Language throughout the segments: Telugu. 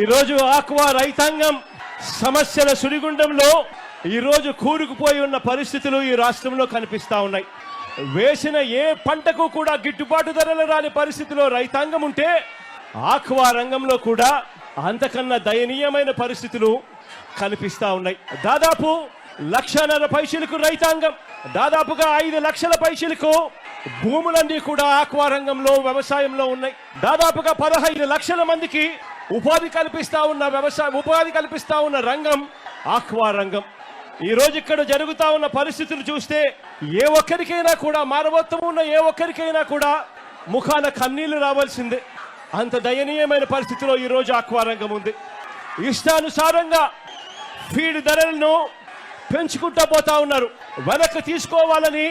ఈరోజు ఆక్వా రైతాంగం సమస్యల సుడిగుండంలో ఈరోజు కూరుకుపోయి ఉన్న పరిస్థితులు ఈ రాష్ట్రంలో కనిపిస్తా ఉన్నాయి. వేసిన ఏ పంటకు కూడా గిట్టుబాటు ధరలు రాని పరిస్థితిలో రైతాంగం ఉంటే ఆక్వా రంగంలో కూడా అంతకన్నా దయనీయమైన పరిస్థితులు కనిపిస్తా ఉన్నాయి. దాదాపు 1.5 లక్షలకు రైతాంగం, దాదాపుగా 5 లక్షల పైసలకు భూములన్నీ కూడా ఆక్వా రంగంలో వ్యవసాయంలో ఉన్నాయి. దాదాపుగా 15 లక్షల మందికి ఉపాధి కల్పిస్తా ఉన్న రంగం ఆక్వా రంగం. ఈ రోజు ఇక్కడ జరుగుతా ఉన్న పరిస్థితులు చూస్తే ఏ ఒక్కరికైనా కూడా మానవత్వం ఉన్న ఏ ఒక్కరికైనా కూడా ముఖాన కన్నీళ్లు రావాల్సిందే. అంత దయనీయమైన పరిస్థితిలో ఈ రోజు ఆక్వా రంగం ఉంది. ఇష్టానుసారంగా ఫీడ్ ధరలను పెంచుకుంటూ పోతా ఉన్నారు. వెనక్కి తీసుకోవాలని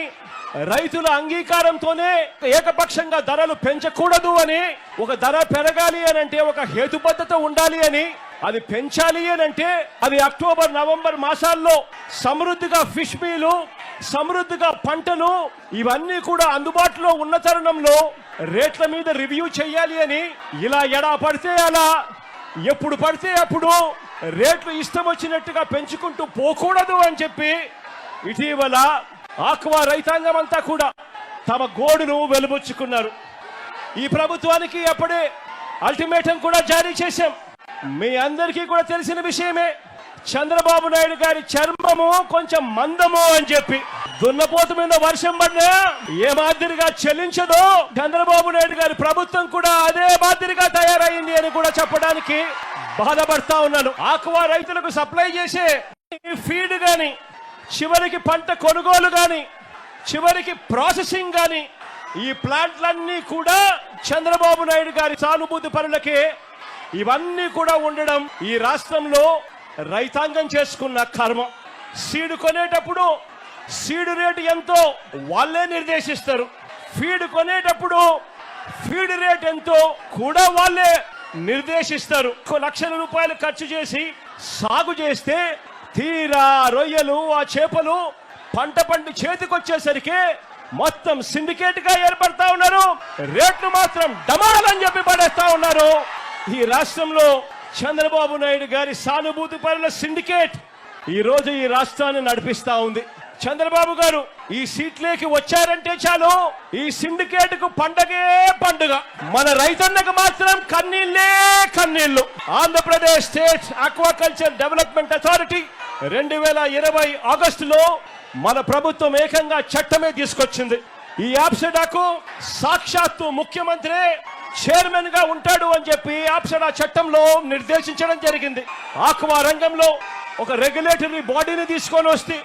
రైతుల అంగీకారంతోనే ఏకపక్షంగా ధరలు పెంచకూడదు అని, ఒక ధర పెరగాలి అని అంటే ఒక హేతుబద్ధత ఉండాలి అని, అది పెంచాలి అని అంటే అది అక్టోబర్ నవంబర్ మాసాల్లో సమృద్ధిగా ఫిష్ మీలు, సమృద్ధిగా పంటలు ఇవన్నీ కూడా అందుబాటులో ఉన్న తరుణంలో రేట్ల మీద రివ్యూ చేయాలి అని, ఇలా ఎడా పడితే అలా ఎప్పుడు పడితే అప్పుడు రేట్లు ఇష్టం వచ్చినట్టుగా పెంచుకుంటూ పోకూడదు అని చెప్పి ఇటీవల ఆక్వా రైతాంగం అంతా కూడా తమ గోడును వెలుబుచ్చుకున్నారు. ఈ ప్రభుత్వానికి అప్పుడే అల్టిమేటం కూడా జారీ చేశాం. మీ అందరికీ కూడా తెలిసిన విషయమే. చంద్రబాబు నాయుడు గారి చర్మము కొంచెం మందము అని చెప్పి, దున్నపోతు మీద వర్షం పడినా ఏ మాదిరిగా చెల్లించదో చంద్రబాబు నాయుడు గారి ప్రభుత్వం కూడా అదే మాదిరిగా తయారైంది అని కూడా చెప్పడానికి బాధపడతా ఉన్నాను. ఆక్వా రైతులకు సప్లై చేసే ఫీడ్ గాని, చివరికి పంట కొనుగోలు గాని, చివరికి ప్రాసెసింగ్ గాని, ఈ ప్లాంట్లన్నీ కూడా చంద్రబాబు నాయుడు గారి సానుభూతి పరులకే ఇవన్నీ కూడా ఉండడం ఈ రాష్ట్రంలో రైతాంగం చేసుకున్న కర్మ. సీడ్ కొనేటప్పుడు సీడ్ రేటు ఎంతో వాళ్ళే నిర్దేశిస్తారు. ఫీడ్ కొనేటప్పుడు ఫీడ్ రేట్ ఎంతో కూడా వాళ్ళే నిర్దేశిస్తారు. 1 లక్షల రూపాయలు ఖర్చు చేసి సాగు చేస్తే తీరా రొయ్యలు, ఆ చేపలు పంట పండి చేతికొచ్చేసరికి మొత్తం సిండికేట్ గా ఏర్పడతా ఉన్నారు. రేట్లు మాత్రం డమాలని చెప్పి పడేస్తా ఉన్నారు. ఈ రాష్ట్రంలో చంద్రబాబు నాయుడు గారి సానుభూతి పరుల సిండికేట్ ఈ రోజు ఈ రాష్ట్రాన్ని నడిపిస్తా ఉంది. చంద్రబాబు గారు ఈ సీట్లోకి వచ్చారంటే చాలు ఈ సిండికేట్ కు పండగే పండుగ. మన రైతన్నకు మాత్రం కన్నీళ్లే కన్నీళ్లు. Andhra Pradesh state aquaculture development authority 2020 ఆగస్టులో మన ప్రభుత్వం ఏకంగా చట్టమే తీసుకొచ్చింది. ఈ యాప్సెడాకు సాక్షాత్తు ముఖ్యమంత్రి చైర్మన్ గా ఉంటాడు అని చెప్పి యాప్సెడా చట్టంలో నిర్దేశించడం జరిగింది. ఆక్వా రంగంలో ఒక రెగ్యులేటరీ బాడీని తీసుకొని వస్తే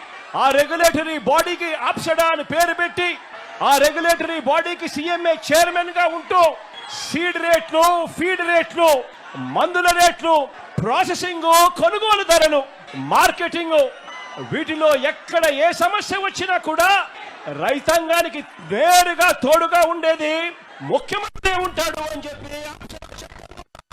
ఆ రెగ్యులేటరీ బాడీకి ఆప్సెడా అని పేరు పెట్టి ఆ రెగ్యులేటరీ బాడీకి సీఎంఏ చైర్మన్ గా ఉంటూ సీడ్ రేట్లు, ఫీడ్ రేట్లు, మందుల రేట్లు, ప్రాసెసింగ్, కొనుగోలు ధరలు, మార్కెటింగ్, వీటిలో ఎక్కడ ఏ సమస్య వచ్చినా కూడా రైతాంగానికి నేరుగా తోడుగా ఉండేది ముఖ్యమంత్రి ఉంటాడు అని చెప్పి